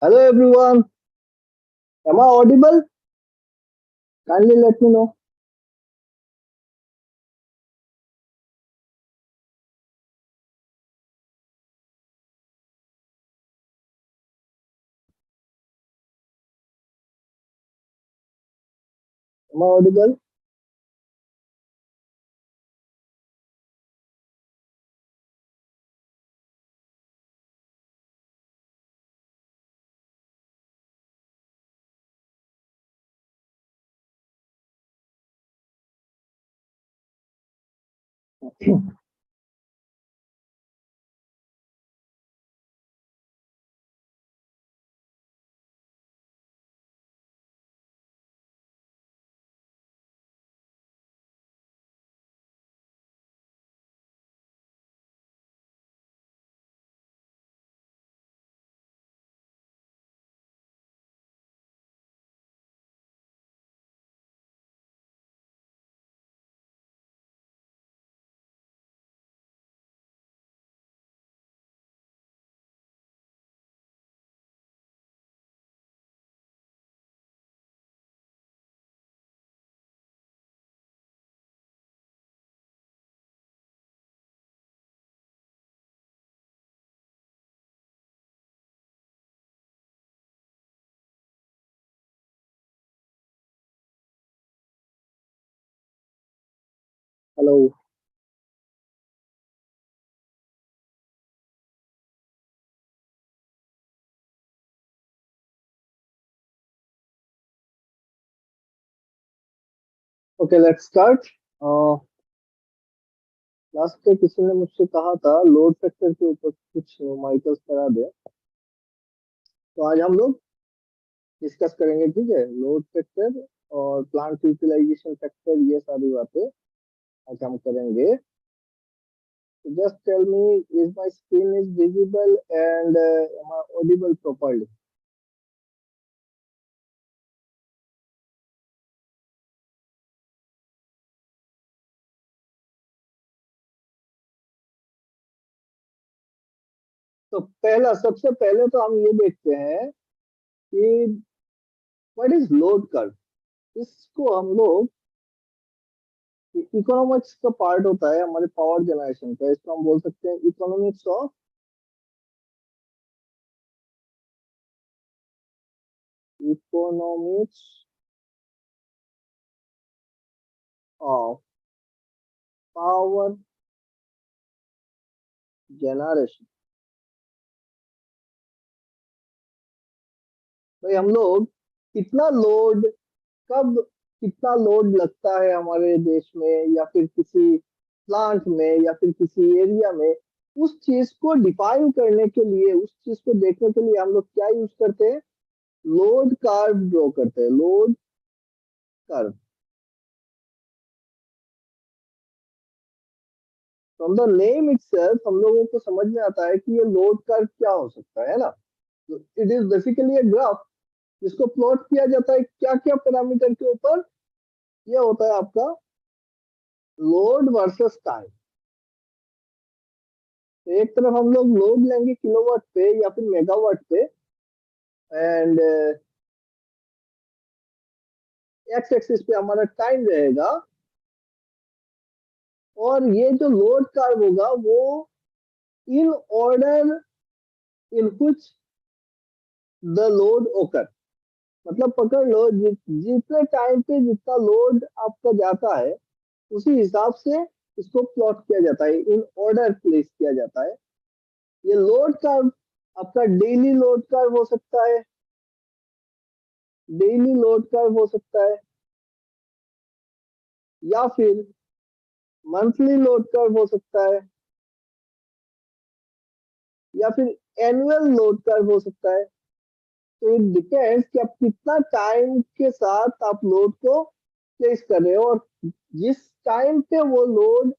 Hello everyone, am I audible? Kindly let me know. Am I audible? Hello. Okay, let's start. Last पे किसी ने मुझसे कहा था लोड फैक्टर के ऊपर कुछ न्यूमेरिकल्स करा दे, तो आज हम लोग डिस्कस करेंगे, ठीक है। लोड फैक्टर और प्लांट यूटिलाइजेशन फैक्टर, ये सारी बातें आज हम करेंगे। Just tell me, is my screen is visible and am I audible properly? तो पहला, सबसे पहले तो हम ये देखते हैं कि व्हाट इज लोड कर्व। इसको हम लोग, इकोनॉमिक्स का पार्ट होता है हमारे पावर जनरेशन का, इसको हम बोल सकते हैं इकोनॉमिक्स ऑफ पावर जनरेशन। भाई हम लोग कितना लोड, कब कितना लोड लगता है हमारे देश में या फिर किसी प्लांट में या फिर किसी एरिया में, उस चीज को डिफाइन करने के लिए, उस चीज को देखने के लिए हम लोग क्या यूज करते हैं? लोड कर्व ड्रॉ करते हैं, load curve. From the name itself हम लोगों को समझ में आता है कि ये लोड कर्व क्या हो सकता है ना। It is basically a graph जिसको प्लॉट किया जाता है क्या क्या पैरामीटर के ऊपर। ये होता है आपका लोड वर्सेस टाइम। एक तरफ हम लोग लोड लेंगे किलोवाट पे या फिर मेगावाट पे, एंड एक्स एक्सिस पे हमारा टाइम रहेगा। और ये जो लोड कर्व होगा वो इन ऑर्डर इन कुछ द लोड ओकर, मतलब पकड़ लो जितने टाइम पे जितना लोड आपका जाता है उसी हिसाब से इसको प्लॉट किया जाता है, इन ऑर्डर प्लेस किया जाता है। ये लोड कर्व आपका डेली लोड कर्व हो सकता है, डेली लोड कर्व हो सकता है, या फिर मंथली लोड कर्व हो सकता है, या फिर एनुअल लोड कर्व हो सकता है। तो इट डिपेंड्स कि आप कितना टाइम के साथ आप लोड को प्लेस कर रहे हो, और जिस टाइम पे वो लोड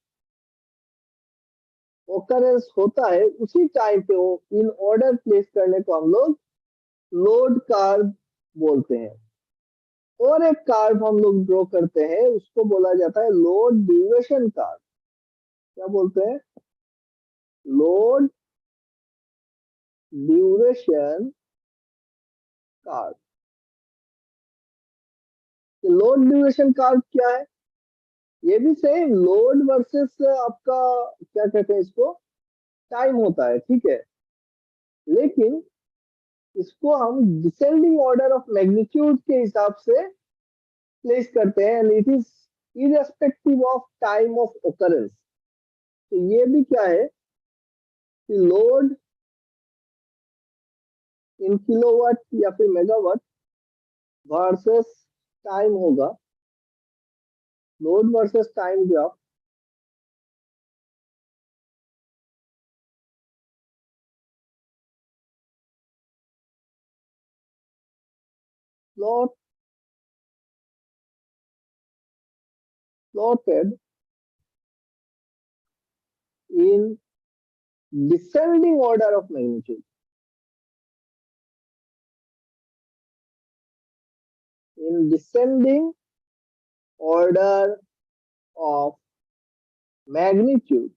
ओकरेंस होता है उसी टाइम पे वो इन ऑर्डर प्लेस करने को हम लोग लोड कार्व बोलते हैं। और एक कार्व हम लोग ड्रॉ करते हैं, उसको बोला जाता है लोड ड्यूरेशन कार्व। क्या बोलते हैं? Load duration curve. Load duration curve क्या है? ये भी सेम लोड वर्सेस आपका क्या कहते हैं इसको, टाइम होता है, ठीक है। लेकिन इसको हम डिसेंडिंग ऑर्डर ऑफ मैग्नीट्यूड के हिसाब से प्लेस करते हैं, and it is irrespective of time of occurrence. तो ये भी क्या है कि लोड इन किलोवाट या फिर मेगावाट वर्सेस टाइम होगा, load versus time graph. Plot plotted in descending order of magnitude. In descending order of magnitude,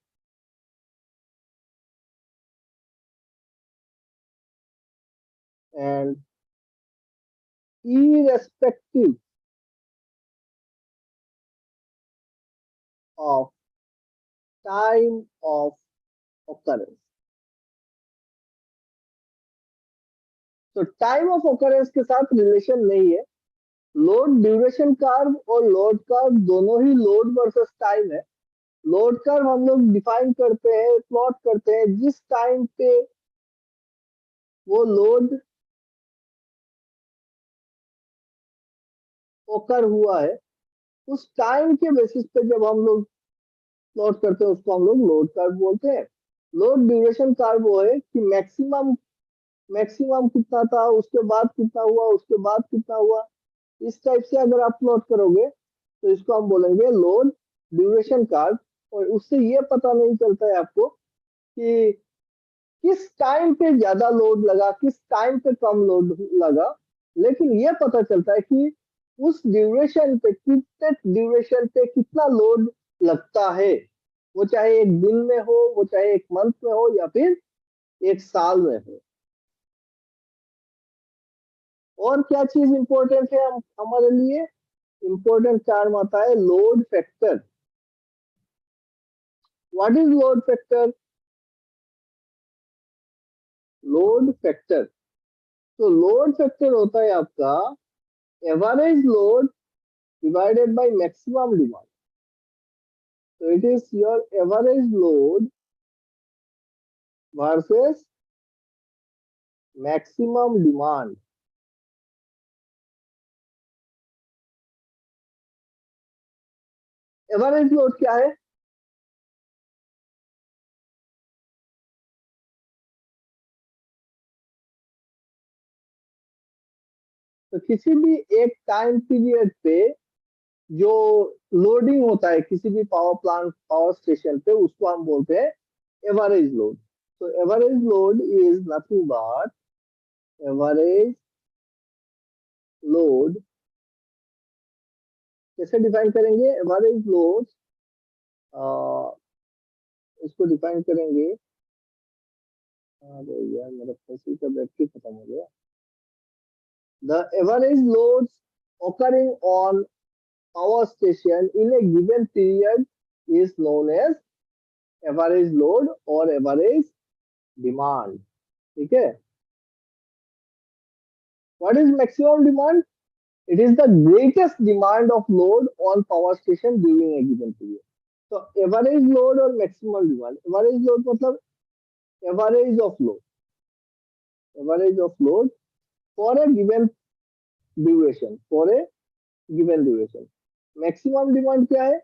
and irrespective of time of occurrence. तो टाइम ऑफ occurrence के साथ relation नहीं है। Load duration curve और load curve दोनों ही load versus time है। Load curve हम लोग डिफाइन करते हैं, प्लॉट करते हैं जिस टाइम पे वो लोड ओकर हुआ है, उस टाइम के बेसिस पे जब हम लोग प्लॉट करते हैं उसको हम लोग लोड कर्व बोलते हैं। लोड ड्यूरेशन कर्व वो है कि मैक्सिमम मैक्सिमम कितना था, उसके बाद कितना हुआ, उसके बाद कितना हुआ, इस टाइप से अगर आप प्लॉट करोगे तो इसको हम बोलेंगे लोड ड्यूरेशन कर्व। और उससे ये पता नहीं चलता है आपको कि किस टाइम पे ज्यादा लोड लगा, किस टाइम पे कम लोड लगा, लेकिन ये पता चलता है कि उस ड्यूरेशन पे, कितने ड्यूरेशन पे कितना लोड लगता है, वो चाहे एक दिन में हो, वो चाहे एक मंथ में हो, या फिर एक साल में हो। और क्या चीज इंपॉर्टेंट है हमारे लिए? इंपॉर्टेंट टर्म आता है load factor. What is load factor? Load factor, तो लोड फैक्टर होता है आपका average load divided by maximum demand. So it is your average load versus maximum demand. Average load क्या है? तो किसी भी एक टाइम पीरियड पे जो लोडिंग होता है किसी भी पावर प्लांट, पावर स्टेशन पे, उसको हम बोलते हैं एवरेज लोड। तो average load is nothing but average load. कैसे डिफाइन करेंगे एवरेज लोड? इसको डिफाइन करेंगे, अरे यार मेरा पेंसिल का बैटरी खत्म हो गया। The average loads occurring on power station in a given period is known as average load or average demand. ठीक है? What is maximum demand? It is the greatest demand of load on power station during a given period. तो average load और maximum demand, average load मतलब average of load, average of load for a given duration, for a given duration. Maximum demand क्या है?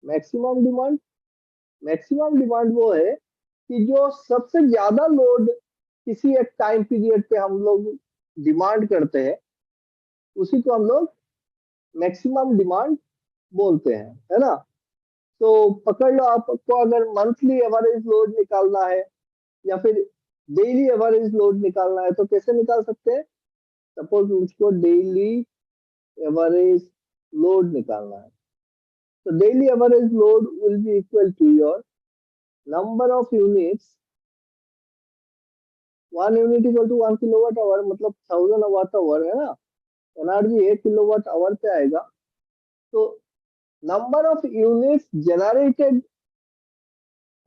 Maximum demand, maximum demand वो है कि जो सबसे ज्यादा लोड किसी एक टाइम पीरियड पे हम लोग डिमांड करते हैं, उसी को हम लोग मैक्सिमम डिमांड बोलते हैं, है ना। तो पकड़ लो, आपको अगर मंथली एवरेज लोड निकालना है या फिर डेली एवरेज लोड निकालना है तो कैसे निकाल सकते हैं? सपोज मुझको डेली एवरेज लोड निकालना है, so daily average load will be equal to your number of units 1 unit equal to 1 kilowatt hour, मतलब 1000 वाट आवर है ना, एनर्जी 1 किलोवाट आवर पे आएगा। तो number of units generated,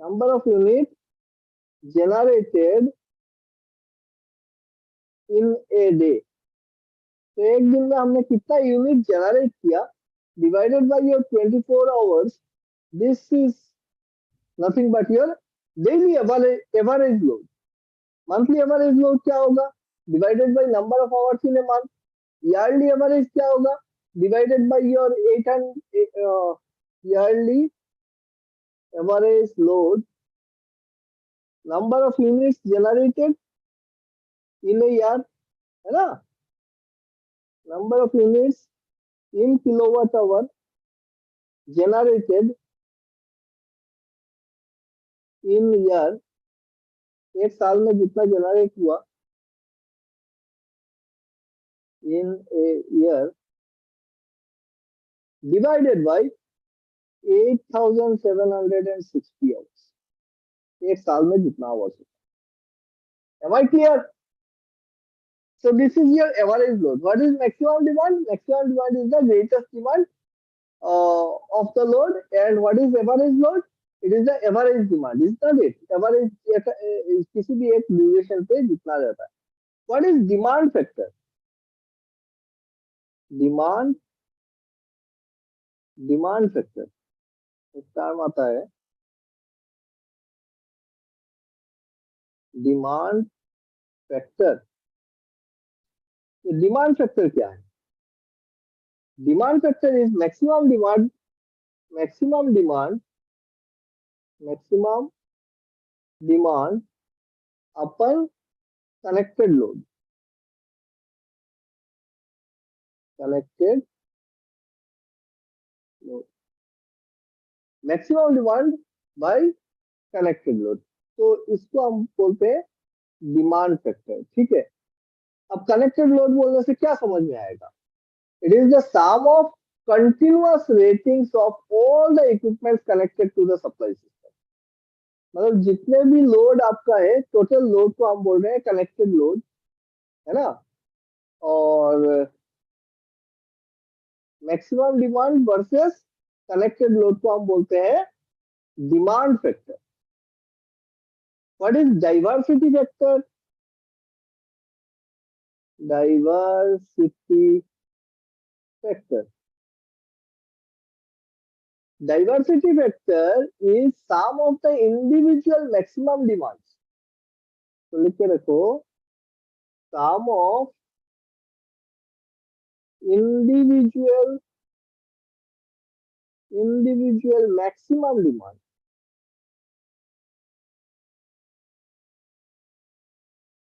number of unit generated in a day, तो एक दिन में हमने कितना यूनिट जनरेट किया, divided by your 24 hours, this is nothing but your daily average load. Monthly average load क्या होगा, divided by number of hours in a month. Yearly average क्या होगा, divided by your 800 yearly average load, number of units generated in a year, है ना, number of units in kilowatt hour generated in year, एक साल में जितना generate हुआ in a year, divided by 8760 hours, एक साल में जितना आवर्स होता है। Am I clear? So this is your average load. What is maximum demand? Maximum demand is the greatest demand of the load, and what is average load? It is the average demand, is not it? Average किसी भी एक duration पे जितना रहता है। What is demand factor? Demand factor इसका नाम आता है डिमांड फैक्टर। डिमांड फैक्टर क्या है? Demand factor is maximum demand, maximum demand, maximum demand upon connected load, connected load, maximum demand by connected load, तो इसको हम बोलते हैं डिमांड फैक्टर। ठीक है, अब कनेक्टेड लोड बोलने से क्या समझ में आएगा? It is the sum of continuous ratings of all the equipments connected to the supply system, मतलब जितने भी लोड आपका है, टोटल लोड को हम बोल रहे हैं कनेक्टेड लोड, है ना, और maximum demand versus connected load को हम बोलते हैं demand factor. What is diversity factor? Diversity factor, diversity factor is sum of the individual maximum demands, तो लिख के रखो, sum of individual maximum demand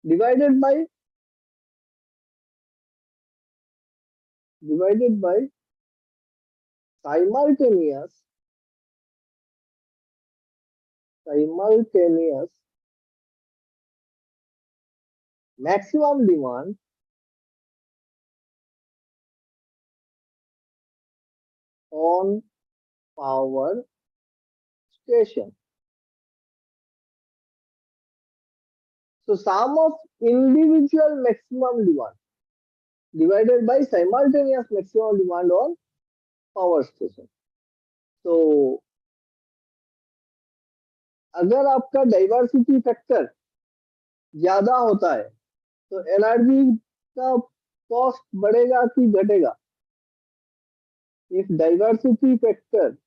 divided by simultaneous maximum demand on power station. So sum of individual maximum demand divided by simultaneous maximum demand on power station. तो अगर आपका diversity factor ज्यादा होता है तो एनर्जी का कॉस्ट बढ़ेगा कि घटेगा? If diversity factor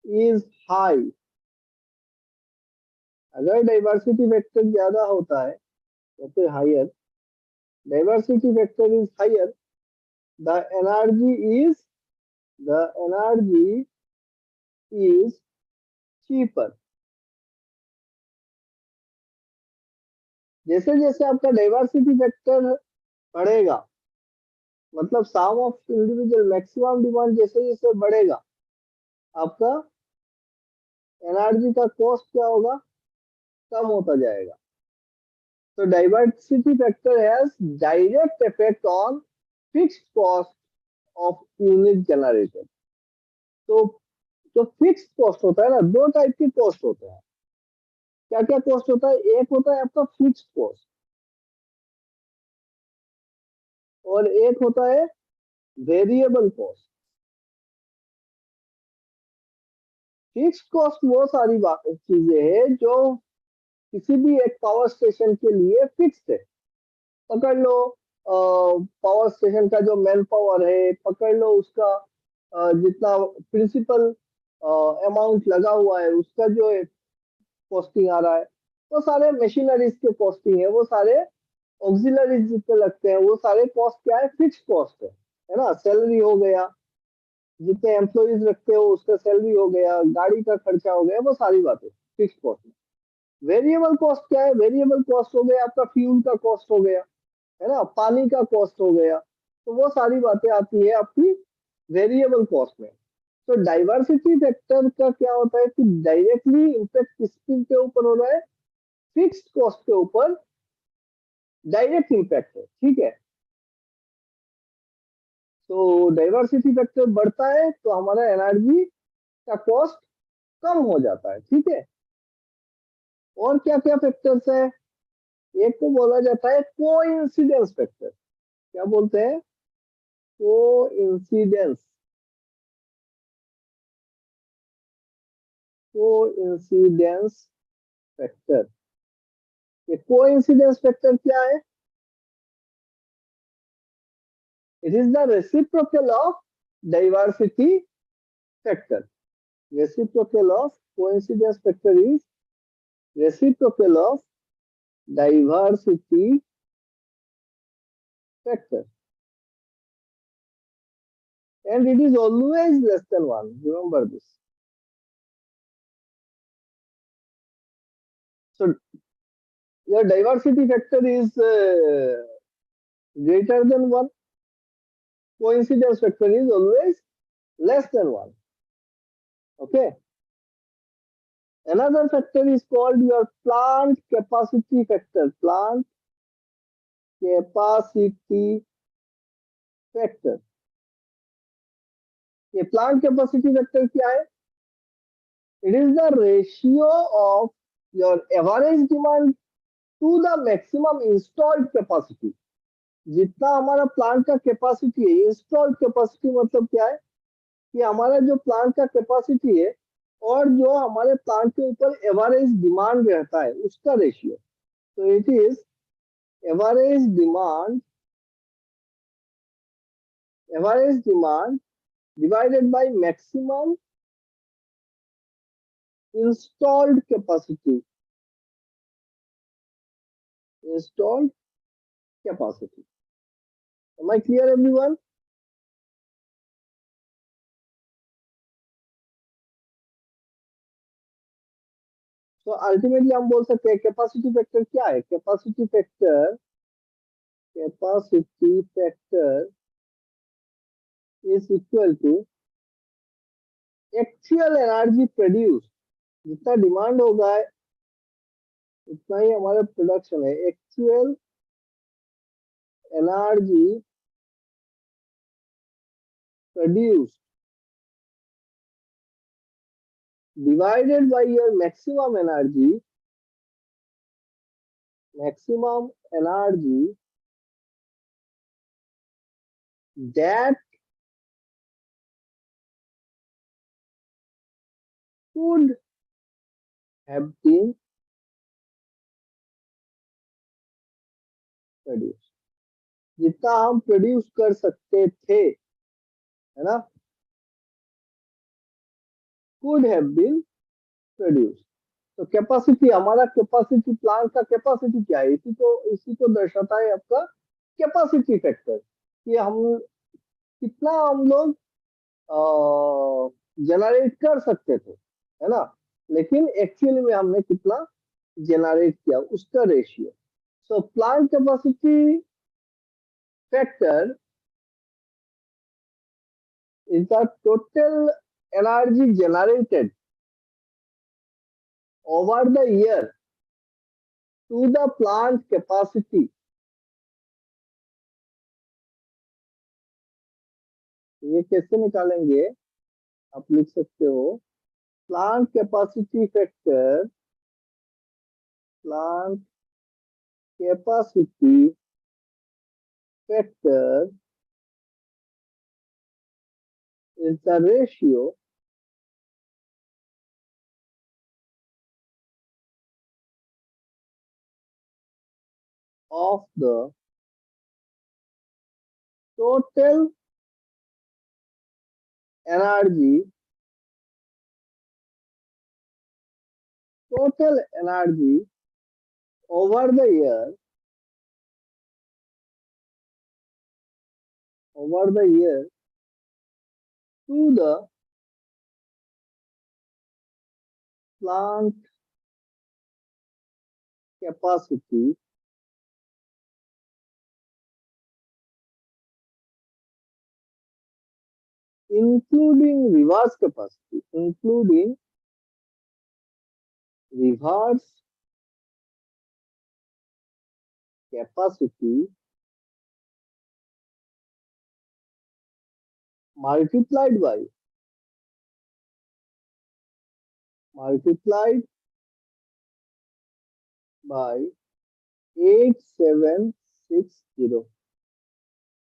is high, अगर डाइवर्सिटी फैक्टर ज्यादा होता है तो फिर higher, diversity factor is higher, the energy is cheaper. जैसे जैसे आपका डाइवर्सिटी फैक्टर बढ़ेगा, मतलब sum of individual maximum demand जैसे जैसे बढ़ेगा, आपका एनर्जी का कॉस्ट क्या होगा? कम होता जाएगा। तो diversity factor has direct effect on fixed cost of unit generated. तो जो फिक्स्ड कॉस्ट होता है ना, दो टाइप के कॉस्ट होते हैं। क्या क्या कॉस्ट होता है? एक होता है आपका फिक्स्ड कॉस्ट और एक होता है वेरिएबल कॉस्ट। फिक्स्ड कॉस्ट वो सारी चीजें हैं जो किसी भी एक पावर स्टेशन के लिए फिक्स्ड है। पकड़ लो पावर स्टेशन का जो मैन पावर है, पकड़ लो उसका जितना प्रिंसिपल अमाउंट लगा हुआ है उसका जो कॉस्टिंग आ रहा है, वो सारे मशीनरीज के कॉस्टिंग है, वो सारे ऑक्सिलरीज जितने लगते हैं वो सारे कॉस्ट क्या है? फिक्स कॉस्ट है ना। सैलरी हो गया, जितने एम्प्लॉइज रखते हो उसका सैलरी हो गया, गाड़ी का खर्चा हो गया, वो सारी बातें फिक्स कॉस्ट। वेरिएबल कॉस्ट क्या है? वेरिएबल कॉस्ट हो गया आपका फ्यूल का कॉस्ट हो गया, है ना, पानी का कॉस्ट हो गया। तो वो सारी बातें आती है आपकी वेरिएबल कॉस्ट में। तो डाइवर्सिटी फैक्टर का क्या होता है कि डायरेक्टली इम्पैक्ट किसके ऊपर हो रहा है? फिक्स्ड कॉस्ट के ऊपर डायरेक्ट इम्पैक्ट है, ठीक है। तो डाइवर्सिटी फैक्टर बढ़ता है तो हमारा एनर्जी का कॉस्ट कम हो जाता है, ठीक है। और क्या क्या फैक्टर्स है? एक को बोला जाता है कोइंसिडेंस फैक्टर। क्या बोलते हैं? कोइंसिडेंस। Coincidence factor. ये कोइंसिडेंस फैक्टर क्या है? It is the reciprocal of diversity factor. Reciprocal of coincidence factor is reciprocal of diversity factor, and it is always less than 1. Remember this. So your diversity factor is greater than 1. Coincidence factor is always less than 1. Okay. Another factor is called your plant capacity factor. Plant capacity factor. ये plant capacity factor क्या है? It is the ratio of your average demand to the maximum installed capacity. जितना हमारा plant का capacity है, installed capacity मतलब क्या है कि हमारा जो प्लांट का कैपेसिटी है और जो हमारे प्लांट के ऊपर एवरेज डिमांड रहता है उसका रेशियो। तो it is average demand divided by maximum installed capacity. Installed capacity. Am I clear everyone? तो अल्टीमेटली हम बोल सकते हैं कैपेसिटी फैक्टर क्या है? Capacity factor is equal to actual energy produce. जितना डिमांड होगा उतना ही हमारा प्रोडक्शन है। Actual energy produce divided by your maximum energy that could have been produced। जितना हम प्रोड्यूस कर सकते थे, है ना, could have been produced। तो कैपेसिटी, हमारा कैपेसिटी, प्लांट का कैपेसिटी क्या है? इसी को दर्शाता है आपका कैपेसिटी फैक्टर कि कितना हम लोग जनरेट कर सकते थे, है ना, लेकिन एक्चुअली में हमने कितना जनरेट किया उसका ratio. So plant capacity factor is the total energy generated over the year to the plant capacity। ये कैसे निकालेंगे? आप लिख सकते हो plant capacity factor, plant capacity factor is the ratio of the total energy, total energy over the year, over the year to the plant capacity including reverse capacity, including reverse capacity multiplied by 8760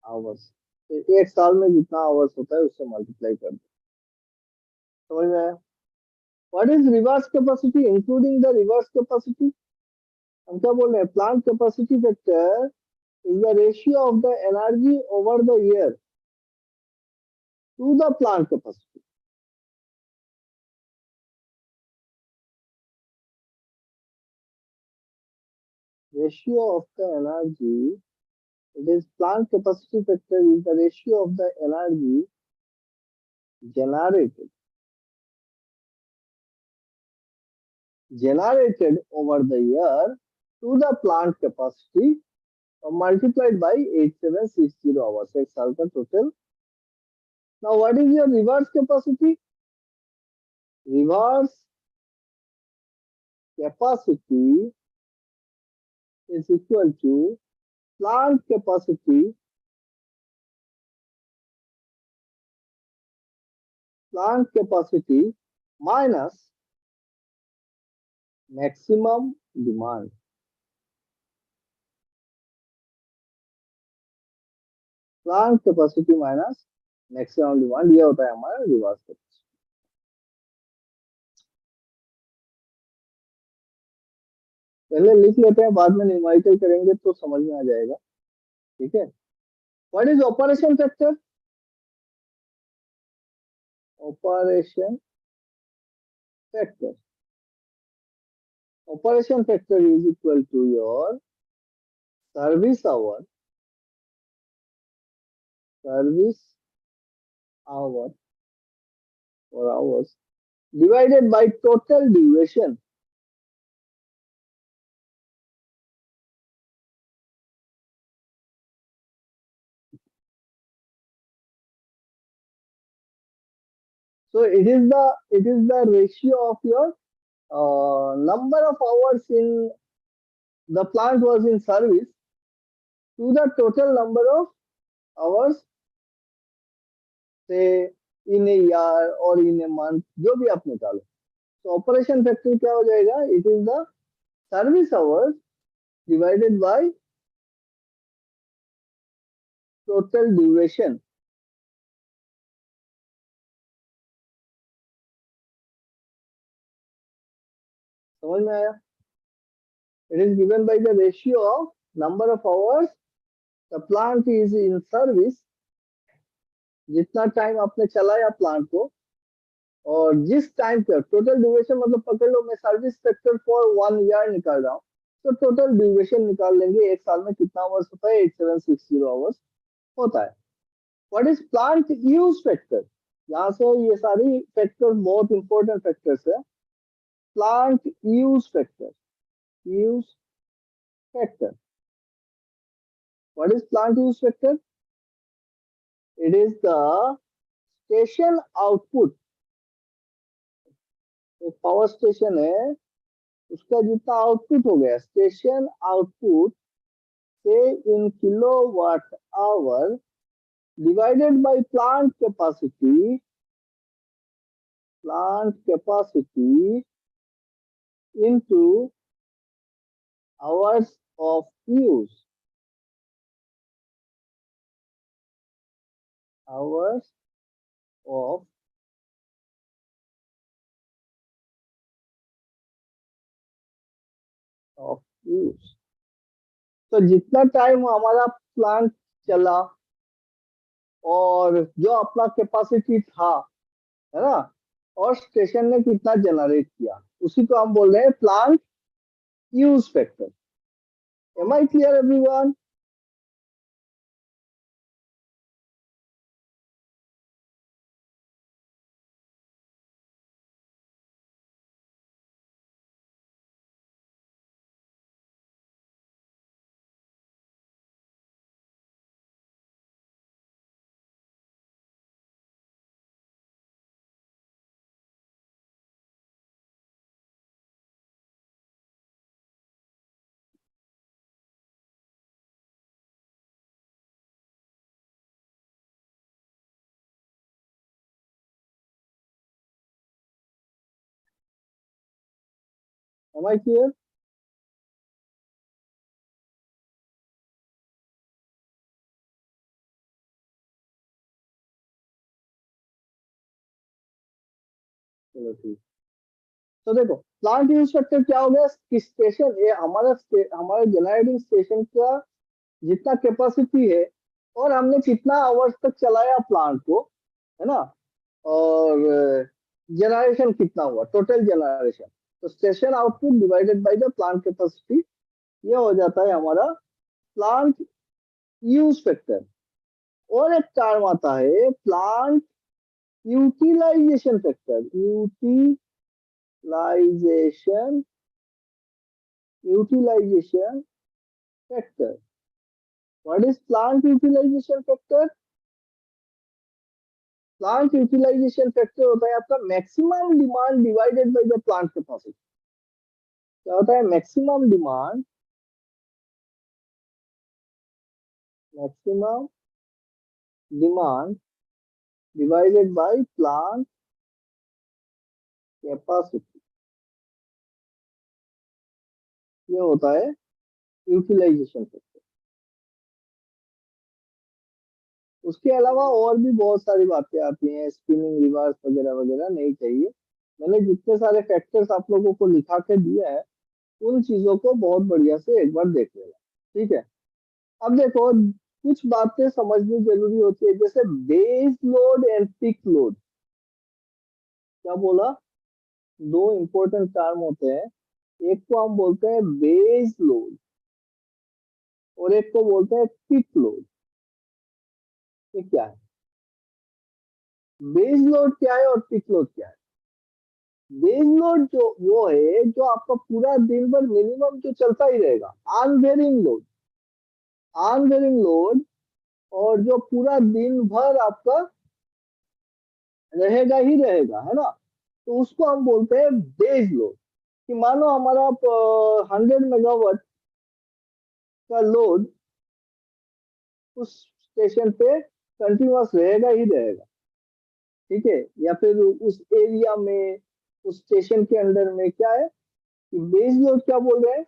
hours. तो एक साल में जितना hours होता है उससे multiply कर दो। समझ में आया? What is reverse capacity including the reverse capacity? हम क्या बोल रहे हैं? Plant capacity factor is the ratio of the energy over the year to the plant capacity. Ratio of the energy, it is plant capacity factor is the ratio of the energy generated over the year to the plant capacity multiplied by 8760 hours, एक साल का total। Now what is your reverse capacity? Reverse capacity is equal to plant capacity minus maximum demand। Plant capacity minus maximum demand, ये होता है हमारा reverse capacity. पहले लिख लेते हैं, बाद में न्यूमेरिकल करेंगे तो समझ में आ जाएगा। ठीक है। What is operation factor? Operation factor is equal to your service hour or hours divided by total duration। So it is the ratio of your number of hours in the plant was in service to the total number of hours, say in a year or in a month, जो भी आप निकालो। तो operation factor क्या हो जाएगा? It is the service hours divided by total duration. समझ में आया? It is given by the ratio of number of hours the plant is in service, जितना टाइम आपने चलाया प्लांट को, और जिस टाइम पर टोटल ड्यूरेशन, मतलब पकड़ लो मैं सर्विस फैक्टर फॉर 1 ईयर निकाल रहा हूँ, तो टोटल ड्यूरेशन निकाल लेंगे एक साल में कितना आवर्स होता है, 8760 आवर्स होता है। What is plant use factor? यहाँ से ये सारी फैक्टर्स बहुत इंपॉर्टेंट फैक्टर्स है। Plant use factor, what is plant use factor? It is the station output। एक पावर स्टेशन है, उसका जितना आउटपुट हो गया, स्टेशन आउटपुट से इन kilowatt our divided by plant capacity plant capacity into hours of use. Hours of use. तो जितना time हमारा प्लांट चला और जो अपना कैपेसिटी था, है ना, और स्टेशन ने कितना जनरेट किया, उसी को हम बोल रहे हैं plant use factor. Am I clear everyone? Am I clear? चलो ठीक. तो देखो प्लांट यूज फैक्टर क्या हो गया कि स्टेशन, ये हमारे जनरेटिंग स्टेशन का जितना कैपेसिटी है और हमने कितना आवर्स तक चलाया प्लांट को, है ना, और जनरेशन कितना हुआ, टोटल जनरेशन. तो station output divided by the plant capacity, ये हो जाता है हमारा प्लांट यूज फैक्टर. और एक टर्म आता है plant utilisation factor. Utilisation factor. What is plant utilisation factor? Plant utilisation factor होता है आपका maximum demand divided by the plant capacity. क्या होता है? Maximum demand divided by plant capacity. ये होता है यूटिलाइजेशन फैक्टर. उसके अलावा और भी बहुत सारी बातें आती हैं, स्पिनिंग रिवर्स वगैरह वगैरह नहीं चाहिए. मैंने जितने सारे फैक्टर्स आप लोगों को लिखा के दिया है उन चीजों को बहुत बढ़िया से एक बार देख लेना. ठीक है. अब देखो कुछ बातें समझनी जरूरी होती है, जैसे base load and peak load. क्या बोला? दो इंपॉर्टेंट टर्म होते हैं. एक को हम बोलते हैं बेस लोड और एक को बोलते हैं पीक लोड. ये क्या है? बेस लोड क्या है और पीक लोड क्या है? बेस लोड जो वो है जो आपका पूरा दिन भर मिनिमम जो चलता ही रहेगा, अनवेरिंग लोड, और जो पूरा दिन भर आपका रहेगा ही रहेगा, है ना. तो उसको हम बोलते हैं बेस लोड. कि मानो हमारा 100 मेगावाट का लोड उस स्टेशन पे कंटिन्यूअस रहेगा ही रहेगा. ठीक है. या फिर उस एरिया में, उस स्टेशन के अंडर में क्या है कि बेस लोड क्या बोल रहे हैं,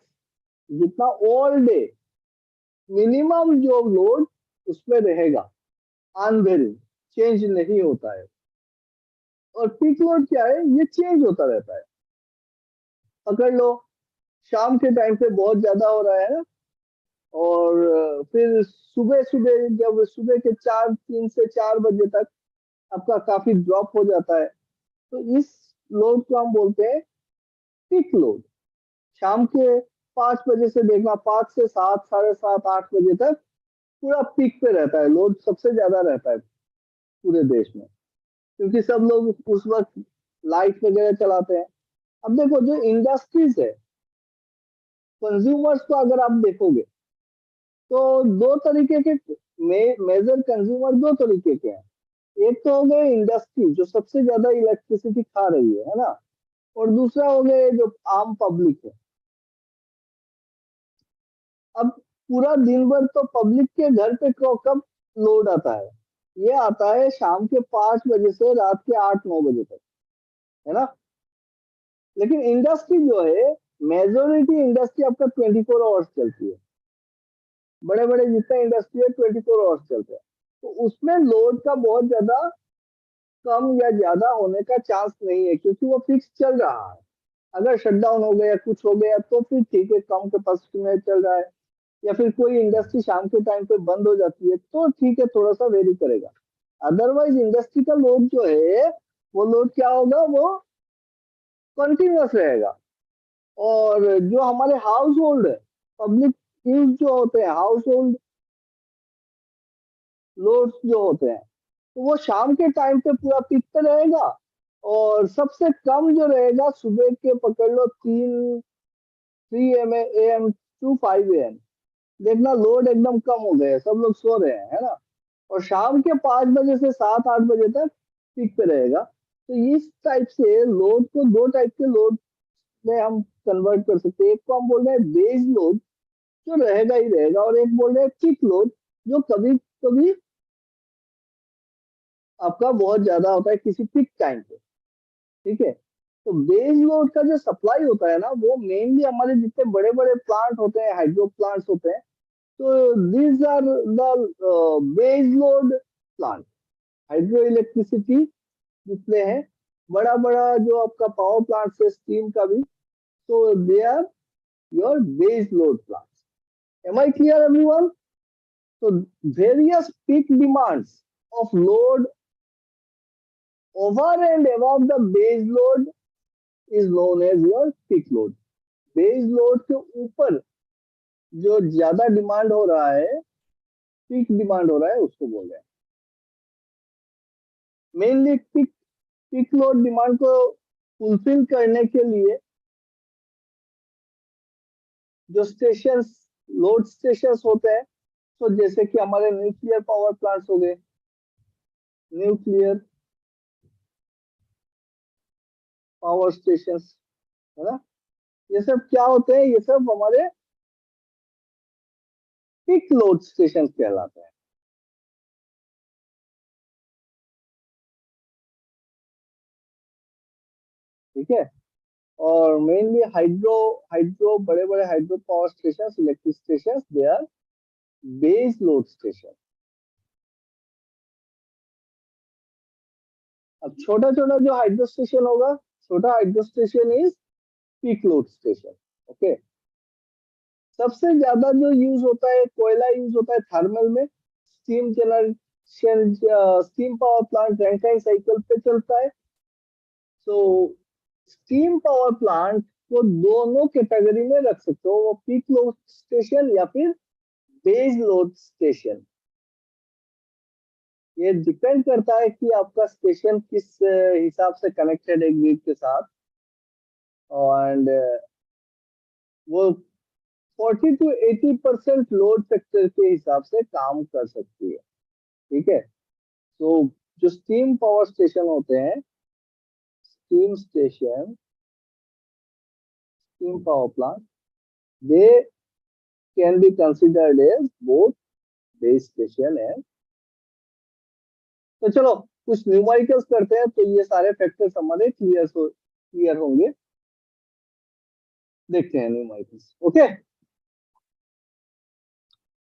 जितना ऑल डे मिनिमम जो लोड उसमें रहेगा, अनवेरिंग, चेंज नहीं होता है. और पीक लोड क्या है? ये चेंज होता रहता है. पकड़ लो शाम के टाइम पे बहुत ज्यादा हो रहा है ना, और फिर सुबह सुबह जब सुबह के 3 से 4 बजे तक आपका काफी ड्रॉप हो जाता है, तो इस लोड को हम बोलते हैं पीक लोड. शाम के 5 बजे से देखना, 5 से 7, 7:30, 8 बजे तक पूरा पीक पे रहता है, लोड सबसे ज्यादा रहता है पूरे देश में, क्योंकि सब लोग उस वक्त लाइट वगैरह चलाते हैं. अब देखो जो इंडस्ट्रीज है, कंज्यूमर्स को अगर आप देखोगे तो दो तरीके के मेजर कंज्यूमर, दो तरीके के हैं. एक तो हो गए इंडस्ट्री जो सबसे ज्यादा इलेक्ट्रिसिटी खा रही है ना, और दूसरा हो गए जो आम पब्लिक है. अब पूरा दिन भर तो पब्लिक के घर पे कब लोड आता है? ये आता है शाम के 5 बजे से रात के 8-9 बजे तक. है ना। लेकिन इंडस्ट्री जो है, मेजोरिटी इंडस्ट्री आपका 24 आवर्स चलती है, बड़े बड़े जितने इंडस्ट्री है 24 आवर्स चलते हैं, तो उसमें लोड का बहुत ज्यादा कम या ज्यादा होने का चांस नहीं है, क्योंकि वो फिक्स चल रहा है। अगर शटडाउन हो गया, कुछ हो गया, तो फिर ठीक है, कम कैपेसिटी में चल रहा है, या फिर कोई इंडस्ट्री शाम के टाइम पे बंद हो जाती है, तो ठीक है, थोड़ा सा वेरी करेगा। अदरवाइज इंडस्ट्री का लोड जो है, वो लोड क्या होगा, वो कंटिन्यूअस रहेगा। और जो हमारे हाउस होल्ड है, पब्लिक यूज जो होते हैं, हाउस होल्ड लोड्स जो होते हैं, तो वो शाम के टाइम पे पूरा पीक पे रहेगा। और सबसे कम जो रहेगा सुबह के पकड़ लो 3 AM टू 5 AM। देखना लोड एकदम कम हो गए, सब लोग सो रहे हैं, है ना। और शाम के 5 बजे से 7-8 बजे तक पीक पे रहेगा। तो इस टाइप से लोड को दो टाइप के लोड में हम कन्वर्ट कर सकते हैं। एक को हम बोल रहे हैं बेस लोड, जो रहेगा ही रहेगा, और एक बोल रहे हैं पीक लोड, जो कभी कभी आपका बहुत ज्यादा होता है किसी पीक टाइम पे। ठीक है। तो बेस लोड का जो सप्लाई होता है ना, वो मेनली हमारे जितने बड़े बड़े प्लांट होते हैं, हाइड्रो प्लांट्स होते हैं, तो these are the base load plant, hydro electricity जितने हैं, बड़ा बड़ा जो आपका पावर प्लांट है स्टीम का भी, तो they are your base load plants. Am I clear everyone? तो various peak demands of load over and above the base load is known as your peak load। Base load के ऊपर जो ज्यादा demand हो रहा है, पीक डिमांड हो रहा है, उसको बोल रहे हैं। मेनली पीक लोड डिमांड को फुलफिल करने के लिए जो स्टेशन, लोड स्टेशन होते हैं, तो जैसे कि हमारे न्यूक्लियर पावर प्लांट्स हो गए, न्यूक्लियर पावर स्टेशन, है ना, ये सब क्या होते हैं, ये सब हमारे पीक लोड स्टेशन कहलाते हैं। ठीक है। और मेनली हाइड्रो हाइड्रो बड़े बड़े hydro power station, electric station, they are base load station. अब छोटा छोटा जो हाइड्रो स्टेशन होगा, छोटा hydro station is peak load station. Okay. सबसे ज्यादा जो यूज होता है, कोयला यूज होता है थर्मल में, steam generation, steam power plant Rankine cycle पे चलता है। तो स्टीम पावर प्लांट को दोनों कैटेगरी में रख सकते हो, वो पीक लोड स्टेशन या फिर बेस लोड स्टेशन। ये डिपेंड करता है कि आपका स्टेशन किस हिसाब से कनेक्टेड है ग्रिड के साथ। एंड वो 40 to 80% लोड फैक्टर के हिसाब से काम कर सकती है। ठीक है। तो जो स्टीम पावर स्टेशन होते हैं, steam station, steam power plant, they can be considered as both base station है। तो चलो कुछ न्यूमेरिकल्स करते हैं, तो ये सारे फैक्टर्स हमारे क्लियर होंगे। देखते हैं numericals. Okay.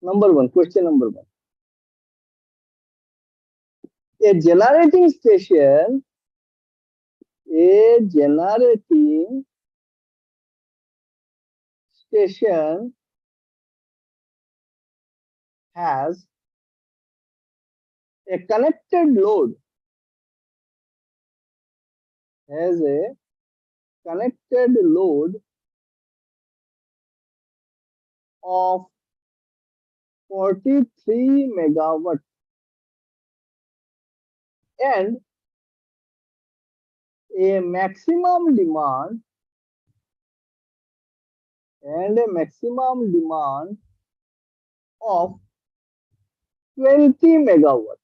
Number one, question number one, a generating station, a generating station has a connected load, has a connected load of 43 megawatt and a maximum demand, of 20 megawatt.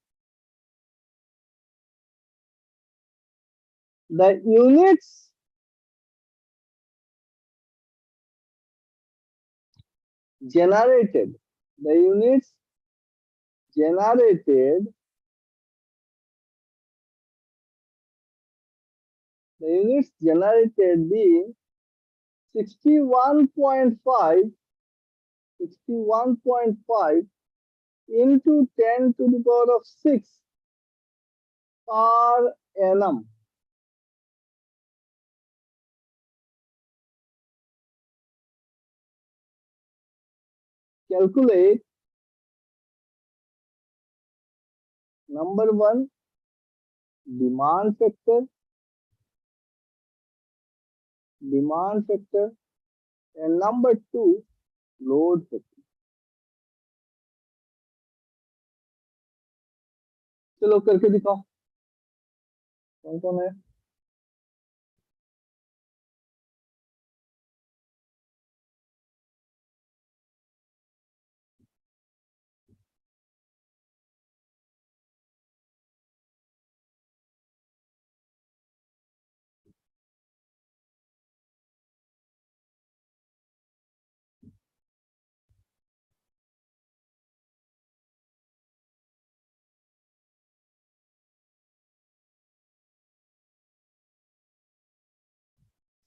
The units generated, the units generated the units generated being 61.5 into 10 to the power of 6 per annum. Calculate number 1 demand factor and number 2 load factor. चलो करके दिखाओ कौन कौन है.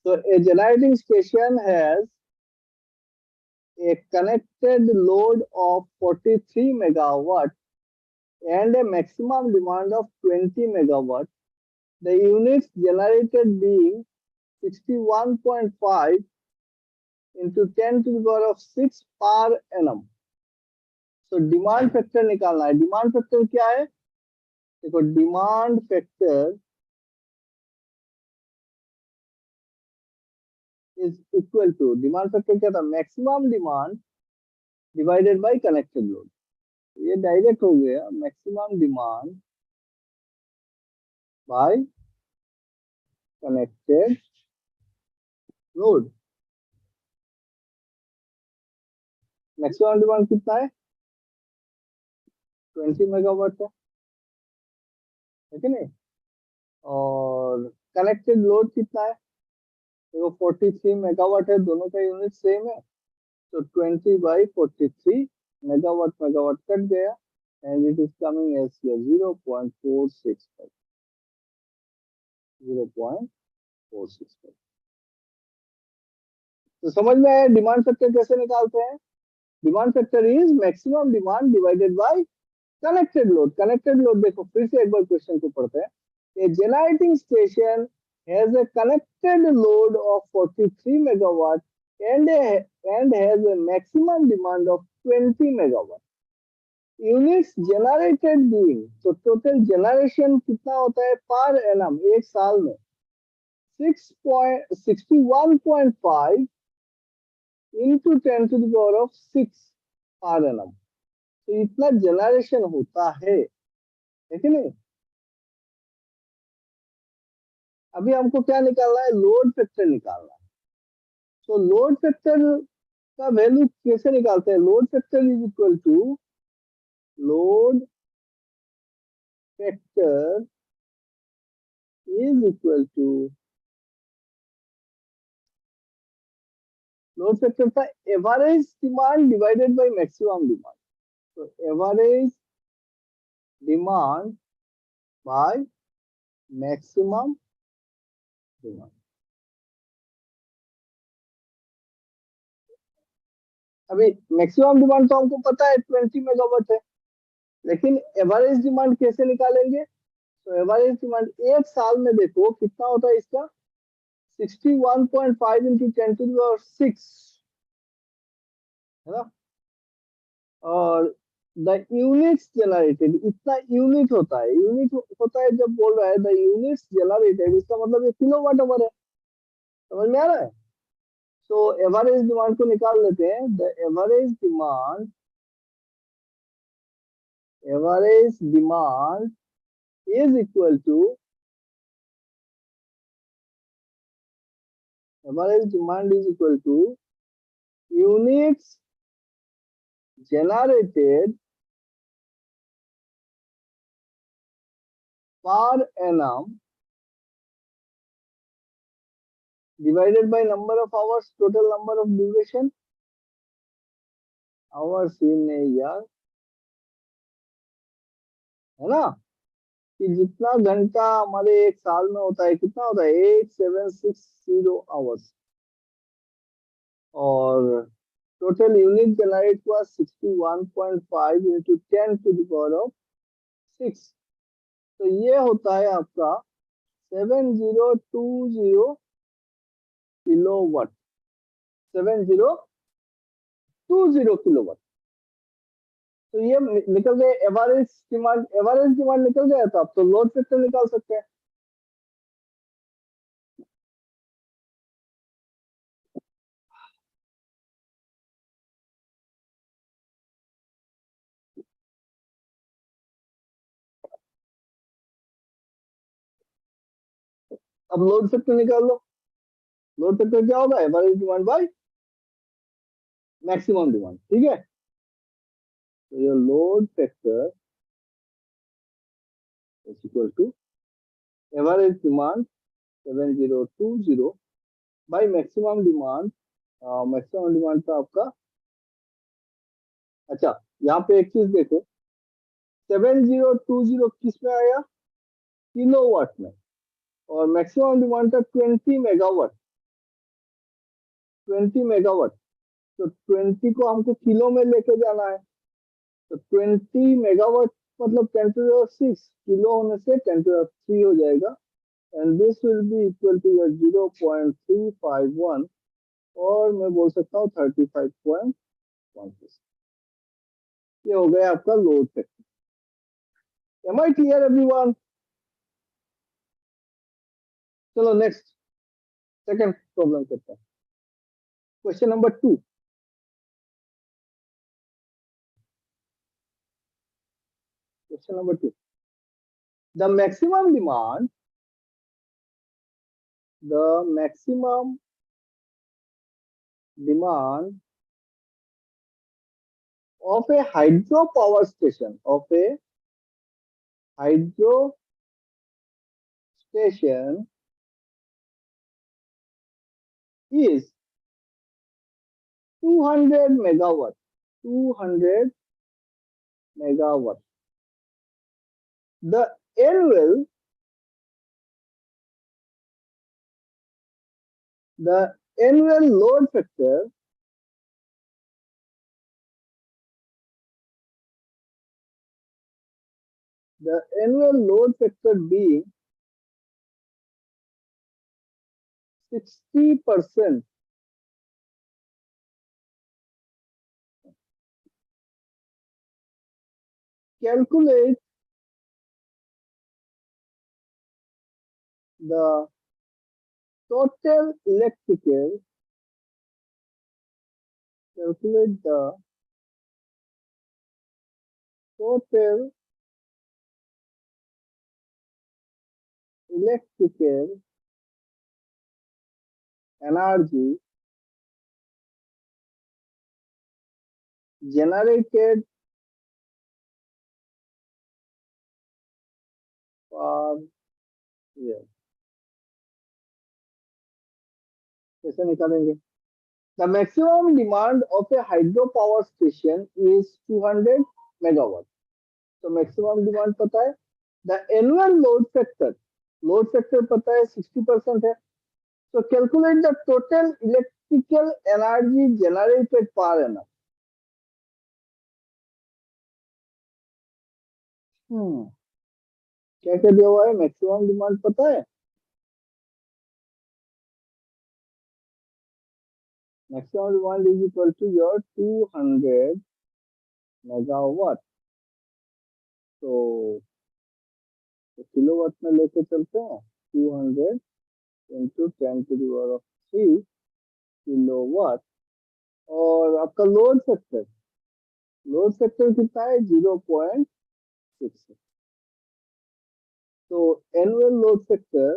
So a generating station has a connected load of 43 megawatt and a maximum demand of 20 megawatt. The units generated being 61.5 into 10 to the power of 6 per annum. So demand factor निकालना है. Demand factor क्या है? देखो demand factor is equal to, demand factor क्या था? Maximum demand divided by connected load. ये direct हो गया maximum demand by connected load. Maximum demand कितना है? 20 मेगावाट है कि नहीं? और कनेक्टेड लोड कितना है? देखो 43 मेगावाट है, दोनों का यूनिट सेम है. तो 20 बाई 43 मेगावाट कट गया and it is coming as 0.465. 0.465. तो समझ में आया डिमांड फैक्टर कैसे निकालते हैं? Demand factor is maximum demand divided by connected load. Connected load देखो फिर से एक बार क्वेश्चन को पढ़ते हैं. A generating station has a connected load of 43 megawatt and has a maximum demand of 20 megawatt. Units generated being, तो total generation कितना होता है पर एनम एक साल में? 61.5 into 10 to the power of 6 per annum. तो इतना जनरेशन होता है कि नहीं? अभी हमको क्या निकालना है? लोड फैक्टर निकालना है. तो लोड फैक्टर का वैल्यू कैसे निकालते हैं? Load factor is equal to load factor is equal to load factor था average demand divided by maximum demand. तो average demand by maximum demand. अभी मैक्सिमम डिमांड तो हमको पता है 20 मेगावाट है, लेकिन एवरेज डिमांड कैसे निकालेंगे? तो एवरेज डिमांड एक साल में देखो कितना होता है इसका? 61.5 into 10 to the power 6 है ना. और द यूनिट्स जनरेटेड, इतना यूनिट होता है. यूनिट होता है जब बोल रहा है द यूनिट्स जनरेटेड, इसका मतलब ये किलोवाट आवर है. समझ में आ रहा है? तो एवरेज डिमांड को निकाल लेते हैं. The average demand is equal to units generated per annum divided by number of hours, total number of duration, hours in a year, है ना. कि जितना घंटा हमारे एक साल में होता है कितना होता है 8760 आवर्स, और टोटल यूनिट जनरेट हुआ 61.5 into 10 to the power of 6। तो ये होता है आपका 7020 किलोवाट, 7020 किलोवाट। तो ये निकल गए एवरेज डिमांड, एवरेज डिमांड निकल गया, तो आप तो लोड फैक्टर निकाल सकते हैं। अब लोड फैक्टर निकाल लो। लोड फैक्टर क्या होगा, average demand by maximum demand, ठीक है। तो ये load factor is equal to average demand 7020 by maximum demand. Maximum demand था आपका, अच्छा यहाँ पे एक चीज देखो, 7020 किस में आया, किलोवाट में, और मैक्सिमम डिमांड था 20 मेगावाट, 20 मेगावाट। तो 20 को हमको किलो में लेके जाना है, तो 20 मेगावाट मतलब 10 to the 6, किलो होने से 10 to the 3 हो जाएगा, and this will be equal to 0.351, और मैं बोल सकता हूँ 35.16। ये हो गया आपका load factor. Am I clear everyone? चलो नेक्स्ट, सेकंड प्रॉब्लम करते हैं। Question number 2। Question number 2, the maximum demand, the maximum demand of a hydropower station, of a hydro station is 200 megawatt, 200 megawatt. The annual, the annual load factor, the annual load factor being 60%. Calculate the total electrical, calculate the total electrical energy generated per year। कैसे निकालेंगे? The maximum demand of a hydropower station is 200 megawatt. तो maximum demand पता है, the annual load factor पता है 60% है, so calculate the total electrical energy generated per annum। क्या क्या दिया हुआ है, मैक्सिमम डिमांड पता है, maximum demand is equal to your 200 megawatt. तो किलोवाट में लेके चलते हैं, 200 into 10 to the power of 3 kilowatt. और आपका लोड फैक्टर कितना है, 0.6। तो एनुअल लोड फैक्टर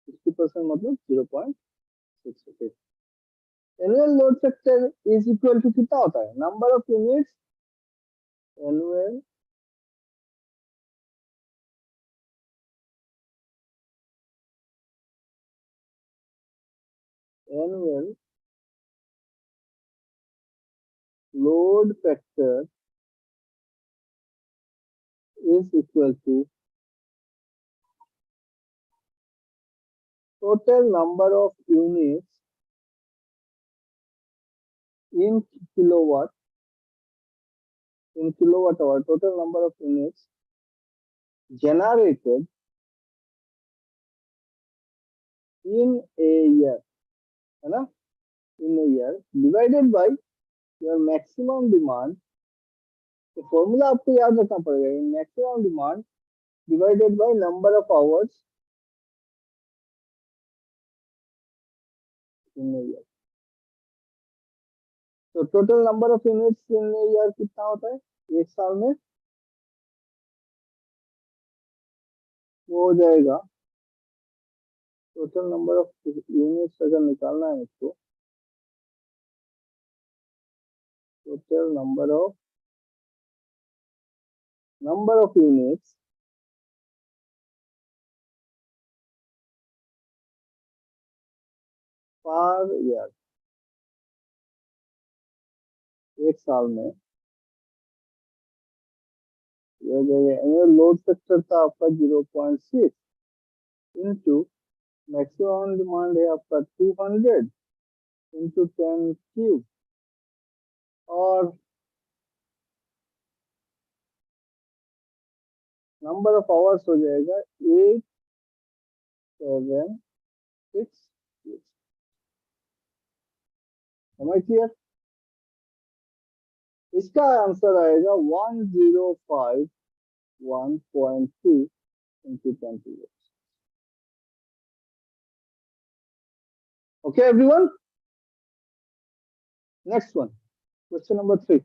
60% मतलब 0.6। Annual load factor is equal to कितना होता है, number of units, annual annual load factor is equal to total number of units in kilowatt kilowatt hour, total number of units generated in a year, है ना, in a year divided by your maximum demand. तो formula आपको याद रखना पड़ेगा, maximum demand divided by number of hours in a year. तो total number of units in a year कितना होता है एक साल में? वो हो जाएगा टोटल नंबर ऑफ यूनिट्स अगर निकालना है इसको, total number of units per year, एक साल में ये हो जाएगा। एनुअल लोड फैक्टर था आपका 0.6 इंटू मैक्सिमम डिमांड है आपका 200 इंटू 10 क्यूब, और नंबर ऑफ आवर्स हो जाएगा 876। समझ क्लियर? इसका आंसर आएगा 1051.2 into 20 years. Okay, everyone. Next one, question number 3.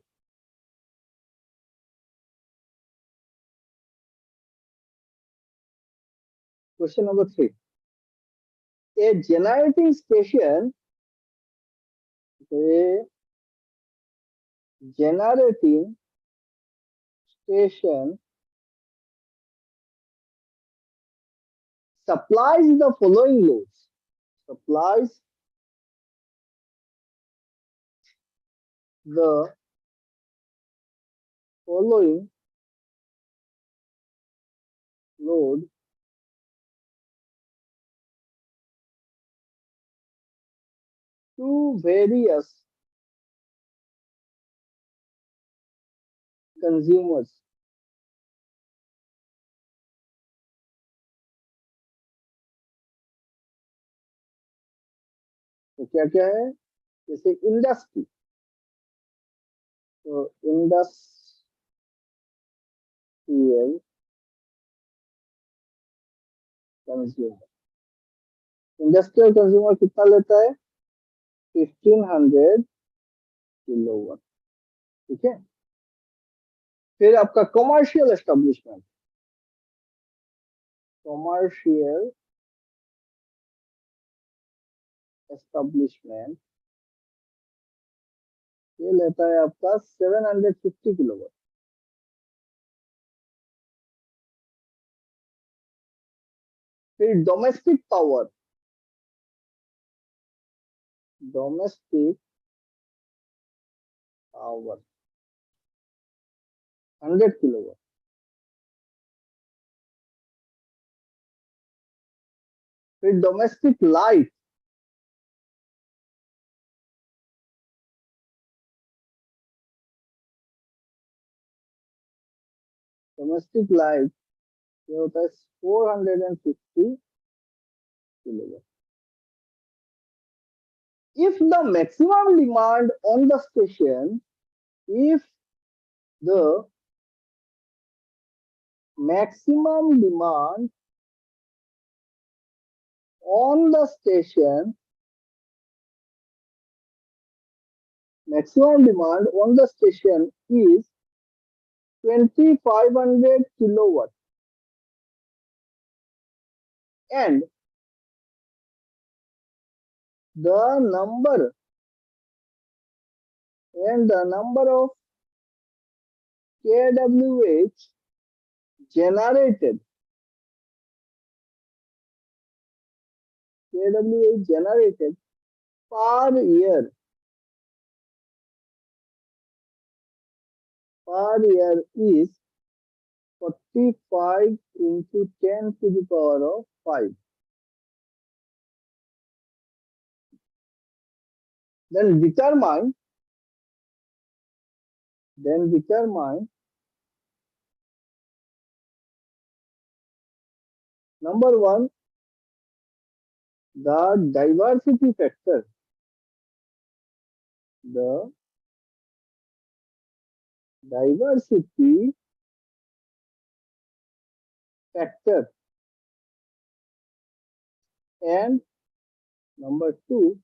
Question number 3. A generating station supplies the following loads. Supplies the following load to various consumers. तो क्या क्या है? जैसे इंडस्ट्री, तो इंडस्ट्रियल कंज्यूमर, इंडस्ट्रियल कंज्यूमर कितना लेता है? 1500 किलोवाट। ठीक है। फिर आपका कमर्शियल एस्टेब्लिशमेंट, ये लेता है आपका 750 किलोवाट। फिर डोमेस्टिक पावर, 100 किलोवाट। फिर डोमेस्टिक लाइट, ये होता है 450 kilowatt. If the maximum demand on the station, if the maximum demand on the station, is 2500 kilowatt, and the number of kWh generated per year per year is 45 into 10 to the power of 5. Then determine number one, the diversity factor. The diversity factor, and number two,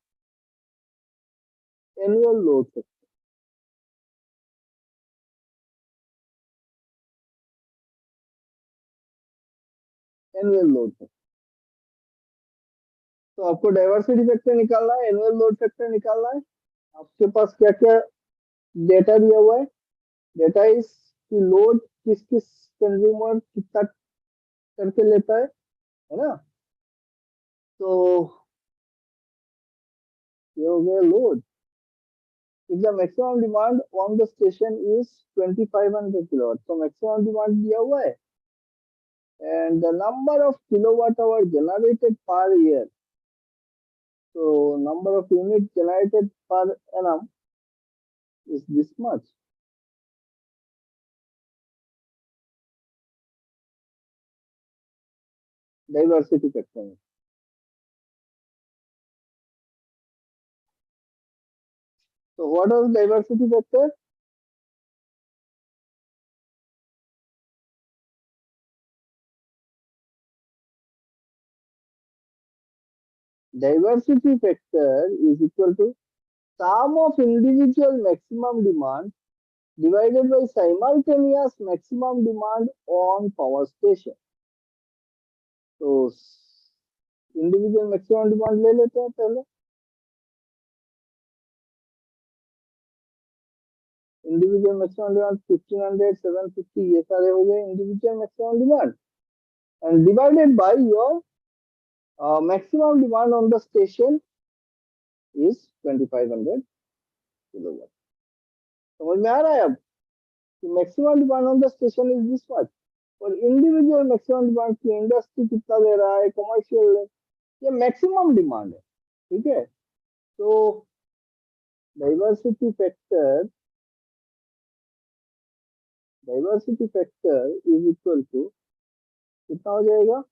annual load factor. Annual load factor. तो आपको diversity factor निकालना है, annual load factor निकालना है। आपके पास क्या क्या data दिया हुआ है? डेटा इज कि लोड किस किस कंज्यूमर कितना करके लेता है ना? तो ये हो गया load. If the maximum demand on the station is 2500 kilowatt, तो maximum demand दिया हुआ है, and the number of kilowatt hour generated per year, so number of units generated per annum is this much. Diversity factor. So what is diversity factor? Diversity factor is equal to sum of individual maximum demand divided by simultaneous maximum demand on power station. तो individual maximum demand ले लेते हैं पहले। Individual maximum demand 1500, 750 ये सारे हो गए individual maximum demand, and divided by your maximum demand on the station is 2500 kilowatt. समझ में आ रहा है अब कि maximum demand on the station is this much, और इंडिविजुअल मैक्सिमम डिमांड की इंडस्ट्री कितना दे रहा है, कमर्शियल, ये मैक्सिमम डिमांड है। ठीक है, तो diversity factor is equal to कितना हो जाएगा?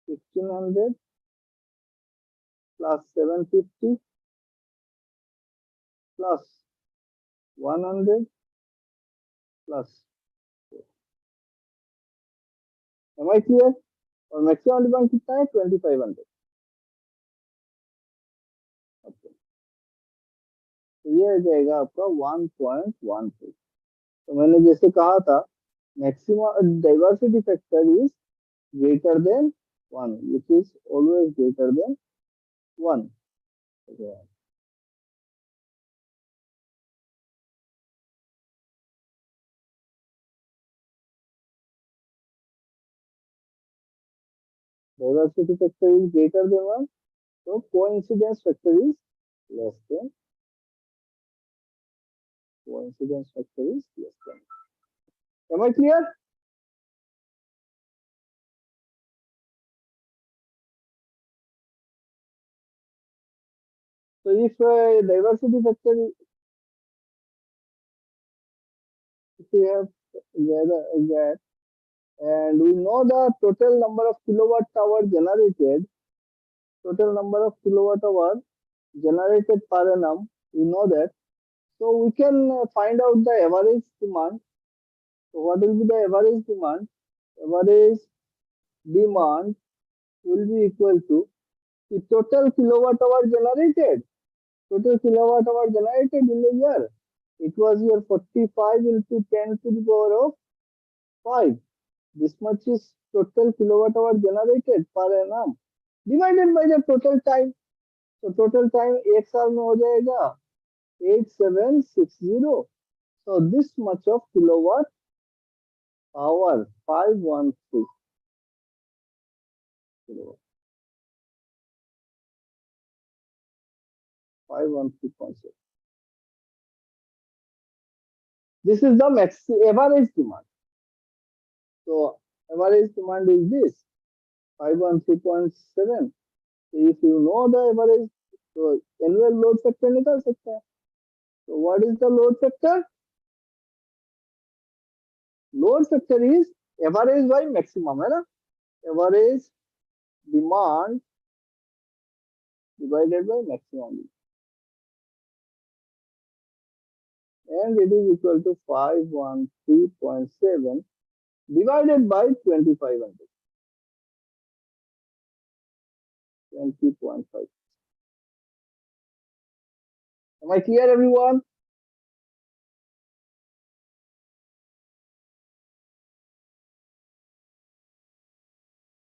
1500 plus 750 plus 100 plus, am I clear? और मैक्सिमम डिमांड कितना है? 2500। तो ये आ जाएगा आपका 1.13। तो मैंने जैसे कहा था, maximum diversity factor is greater than 1, which is always greater than 1. Okay. Diversity factor is greater than 1, so coincidence factor is less than. Coincidence factor is less than. Am I clear? So if diversity factor, if we have that, and we know the total number of kilowatt hour generated, per annum, we know that. So we can find out the average demand. So what will be the average demand? Average demand will be equal to the total kilowatt hour generated. Total kilowatt hour generated in a year. It was your 45 into 10 to the power of 5. This much is total kilowatt hour generated per annum divided by the total time. So total time एक साल में हो जाएगा 8760. So this much of kilowatt hour, 513 kilowatt. 513.6. This is the average demand. So average demand is this 513.7. If you know the average, so annual load factor निकाल सकते हैं. So what is the load factor? Load factor is average by maximum, है ना? Average demand divided by maximum, and it is equal to 513.7 divided by 2500, 20.5. Am I clear, everyone?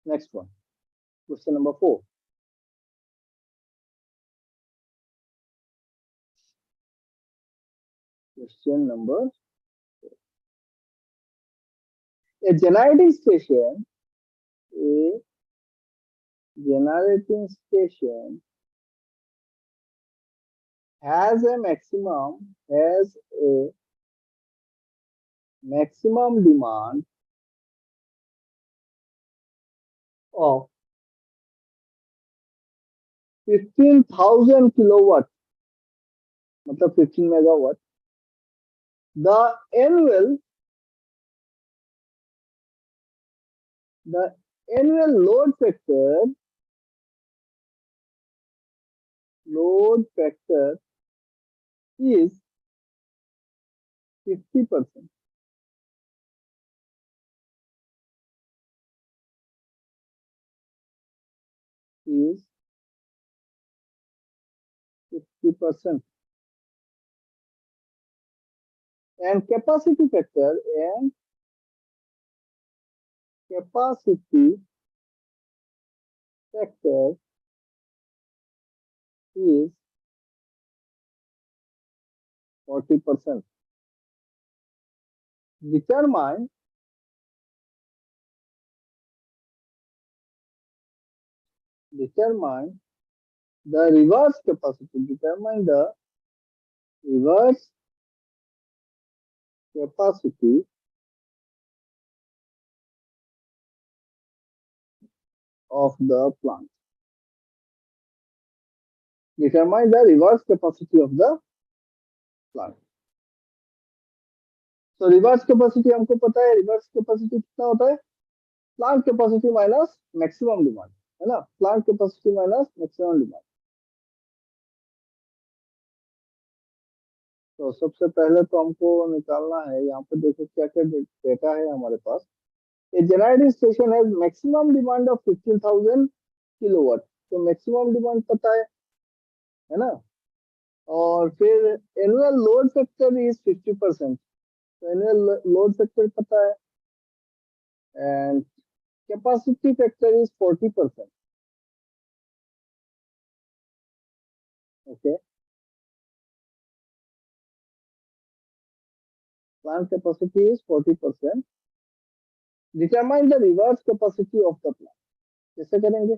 Next one, question number 4. Question number, a generating station, a generating station has a maximum demand of 15,000 kilowatt, मतलब 15 megawatt. The annual load factor is 50%. Is 50%. And capacity factor is 40%. Determine the reverse capacity. Determine the reverse capacity of the plant. Determine the reverse capacity of the plant. So reverse capacity हमको पता है, reverse capacity कितना होता है? Plant capacity minus maximum demand, है ना? Plant capacity minus maximum demand. तो सबसे पहले तो हमको निकालना है, यहाँ पे देखो क्या क्या डेटा है हमारे पास. A generating station has maximum demand of 15,000 kilowatt. तो maximum demand पता है ना? और फिर एनुअल लोड फैक्टर इज 50%. तो एनुअल लोड फैक्टर पता है, and capacity factor is 40%. Okay, plant capacity is 40%. Determine the reverse capacity of the plant. कैसे करेंगे?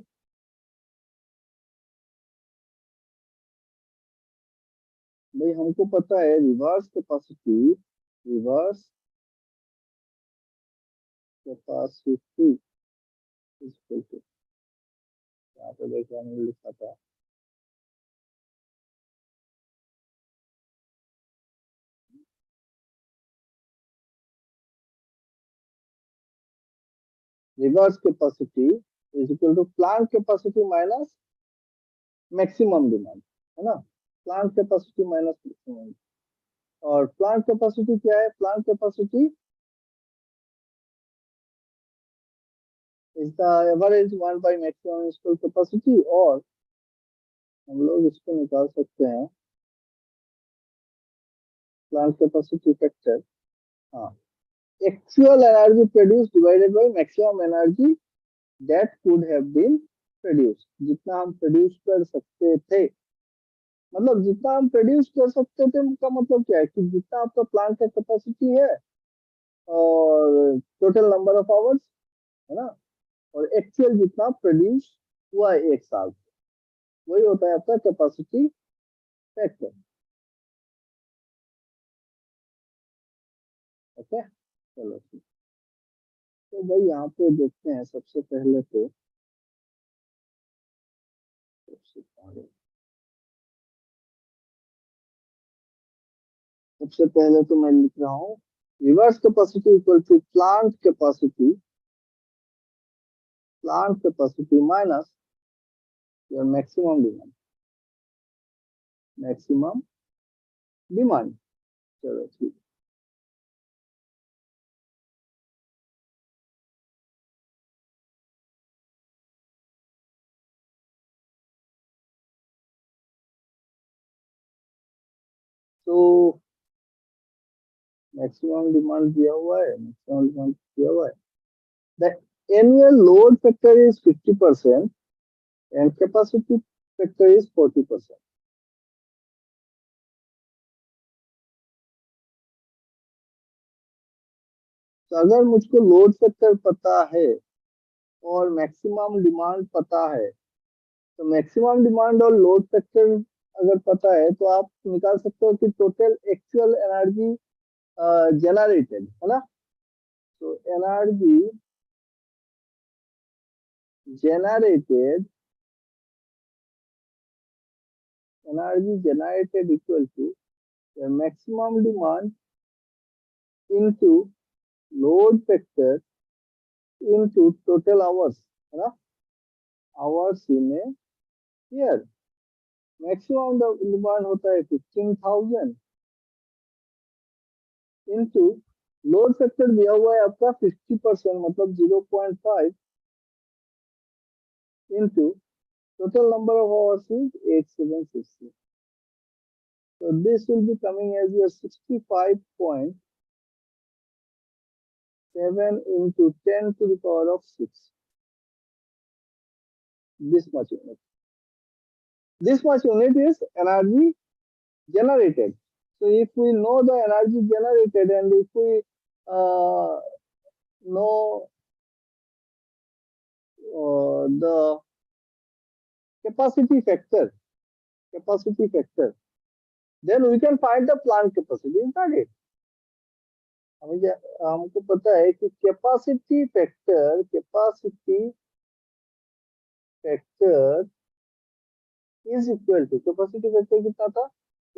भाई हमको पता है reverse capacity is equal to, यहाँ पे देखिए हमने लिखा था reverse capacity is equal to plant capacity minus maximum demand, है ना? Plant capacity minus maximum. और plant capacity क्या है? Plant capacity is the average one by maximum installed capacity. और हम लोग इसको निकाल सकते हैं plant capacity factor. हाँ, actual energy produced divided by maximum energy that could have been produced. जितना हम प्रोड्यूस कर सकते थे, मतलब जितना हम प्रोड्यूस कर सकते थे का मतलब क्या है कि जितना आपका प्लांट का कैपेसिटी है और टोटल नंबर ऑफ आवर्स, है ना, और एक्चुअल जितना प्रोड्यूस हुआ है एक साल, वही होता है आपका कैपेसिटी फैक्टर. ओके, चलो ठीक। तो भाई यहाँ पे देखते हैं सबसे पहले तो, सबसे पहले सबसे पहले तो मैं लिख रहा हूँ reverse capacity equal to plant capacity minus your maximum demand. चलो ठीक। तो मैक्सिमम डिमांड दिया हुआ है। The annual load factor is 50% and capacity factor is 40%। तो अगर मुझको लोड फैक्टर पता है और मैक्सिमम डिमांड पता है, तो मैक्सिमम डिमांड और लोड फैक्टर अगर पता है तो आप निकाल सकते हो कि टोटल एक्चुअल एनर्जी जनरेटेड है ना। तो energy generated equal to the maximum demand into load factor into total hours, है ना, hours in a year। Maximum demand होता है 15,000 इंटू लोड फैक्टर दिया हुआ है आपका 50%, मतलब 0.5 into total number of hours is 8760। So this will be coming as your 65.7 into 10 to the power of 6. This much unit. This much unit is energy generated. So if we know the energy generated and if we know the capacity factor, then we can find the plant capacity, is that it? हमको पता है कि capacity factor is equal to, capacity factor कितना था,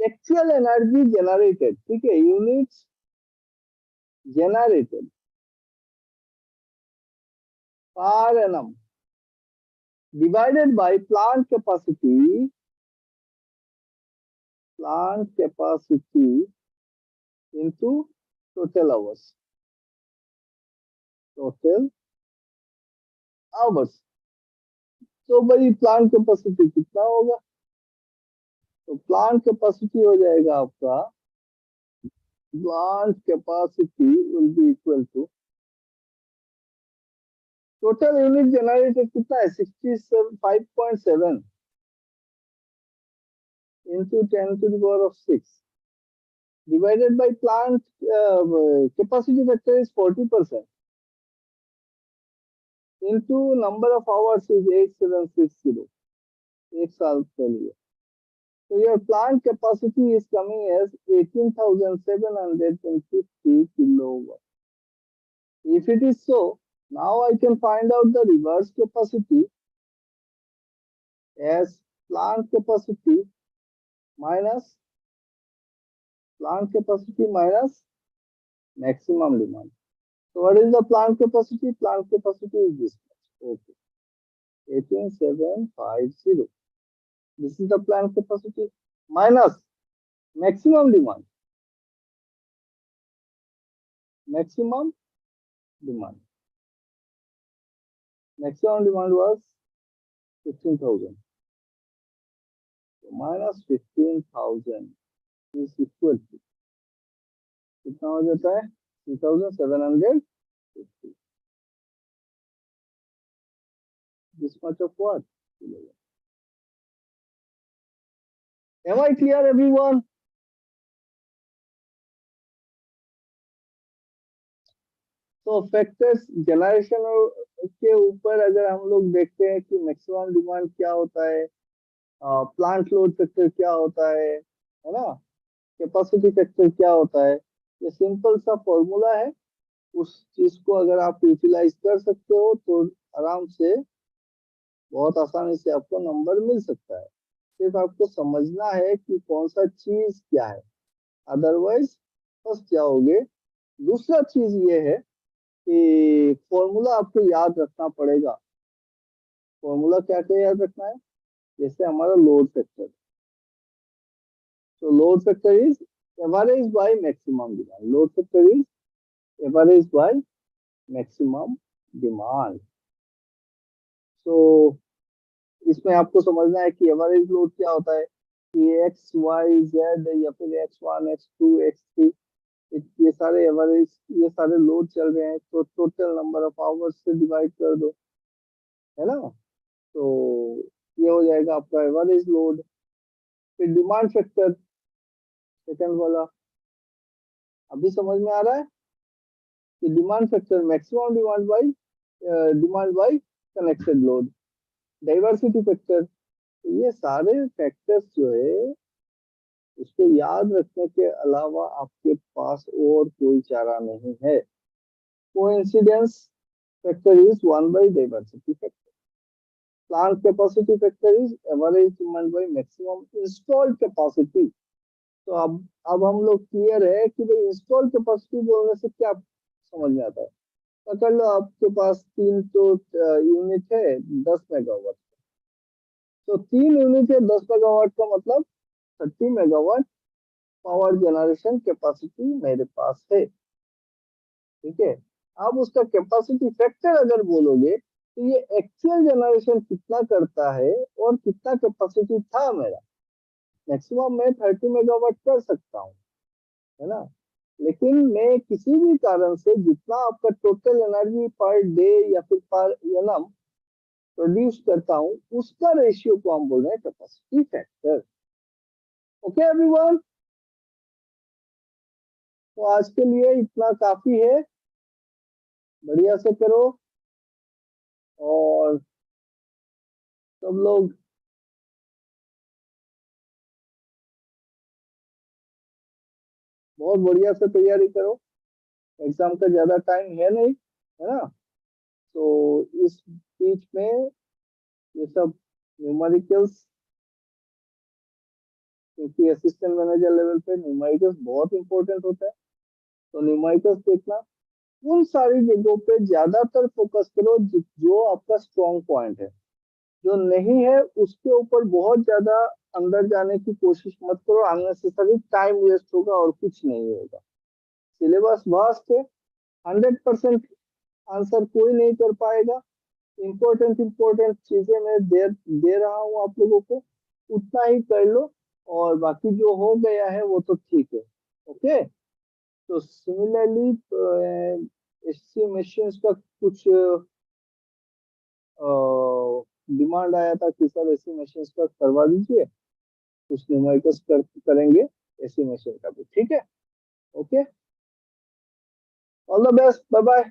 actual energy generated, ठीक है, units generated per annum divided by plant capacity into total hours. तो भाई प्लांट कैपेसिटी कितना होगा, तो प्लांट कैपेसिटी हो जाएगा आपका, plant capacity will be equal to total unit generated कितना है 65.7 into 10 to the power of 6 divided by plant capacity factor is 40% into number of hours is 8760, एक साल के लिए। So your plant capacity is coming as 18,750 kilowatt. If it is so, now I can find out the reverse capacity as plant capacity minus maximum demand. So what is the plant capacity? Plant capacity is this much. Okay, 18,750. This is the plant capacity minus maximum demand. Maximum demand was 15,000. So minus 15,000 is equal to कितना हो जाता है 3,750. This much of what? Am I clear, everyone? तो factors generation के ऊपर अगर हम लोग देखते हैं कि मैक्सिमम डिमांड क्या होता है, प्लांट लोड फैक्टर क्या होता है ना, कैपेसिटी फैक्टर क्या होता है, ये सिंपल सा फॉर्मूला है, उस चीज को अगर आप यूटिलाइज कर सकते हो तो आराम से बहुत आसानी से आपको नंबर मिल सकता है। सिर्फ आपको समझना है कि कौन सा चीज क्या है, अदरवाइज फंस जाओगे। दूसरा चीज ये है कि फॉर्मूला आपको याद रखना पड़ेगा। फॉर्मूला क्या क्या याद रखना है, जैसे हमारा लोड फैक्टर, तो load factor is average bye maximum demand. Load factor is average bye maximum demand. तो इसमें आपको समझना है कि एवरेज लोड क्या होता है, कि एक्स वाई जेड या फिर X1 X2 X3, ये सारे एवरेज, ये सारे लोड चल रहे हैं तो टोटल नंबर ऑफ आवर्स से डिवाइड कर दो, है ना। तो ये हो जाएगा आपका एवरेज लोड। फिर डिमांड फैक्टर, सेकंड वाला, अभी समझ में आ रहा है कि demand factor maximum demand by connected load. Diversity factor, ये सारे फैक्टर्स जो है उसको याद रखने के अलावा आपके पास और कोई चारा नहीं है। Coincidence factor is 1 by diversity factor. Plant capacity factor is average demand by maximum installed capacity. तो अब हम लोग क्लियर है कि भाई इंस्टॉल कैपेसिटी बोलने से क्या समझ में आता है। पकड़ लो आपके पास तीन तो यूनिट है 10 मेगावाट, तो 3 यूनिट है 10 मेगावाट का मतलब 30 मेगावाट पावर जनरेशन कैपेसिटी मेरे पास है, ठीक है। अब उसका कैपेसिटी फैक्टर अगर बोलोगे तो ये एक्चुअल जनरेशन कितना करता है और कितना कैपेसिटी था मेरा। मैक्सिमम मैं 30 मेगावाट कर सकता हूँ, है ना, लेकिन मैं किसी भी कारण से जितना आपका टोटल एनर्जी पर डे या फिर पर एनम प्रोड्यूस करता हूँ उसका रेशियो को हम बोल रहे हैं कैपेसिटी फैक्टर। ओके एवरीवन, तो आज के लिए इतना काफी है। बढ़िया से करो और सब लोग बहुत बढ़िया से तैयारी करो। एग्जाम का ज्यादा टाइम है नहीं, है ना। तो इस बीच में ये सब न्यूमेरिकल्स, क्योंकि असिस्टेंट मैनेजर लेवल पे न्यूमेरिकल्स बहुत इंपॉर्टेंट होता है, तो न्यूमेरिकल्स देखना। उन सारी जगहों पे ज्यादातर फोकस करो जो आपका स्ट्रॉन्ग पॉइंट है। जो नहीं है उसके ऊपर बहुत ज्यादा अंदर जाने की कोशिश मत करो, अननेसेसरी टाइम वेस्ट होगा और कुछ नहीं होगा। सिलेबस वास्ट है, 100% आंसर कोई नहीं कर पाएगा। इम्पोर्टेंट चीजें मैं दे रहा हूँ आप लोगों को, उतना ही कर लो और बाकी जो हो गया है वो तो ठीक है। ओके, तो सिमिलरली एससी मशीन्स का कुछ डिमांड आया था कि सर एसी मशीन्स का करवा दीजिए, कुछ न्यूमेरिकल्स करेंगे एसी मशीन का भी, ठीक है। Okay, all the best, bye bye.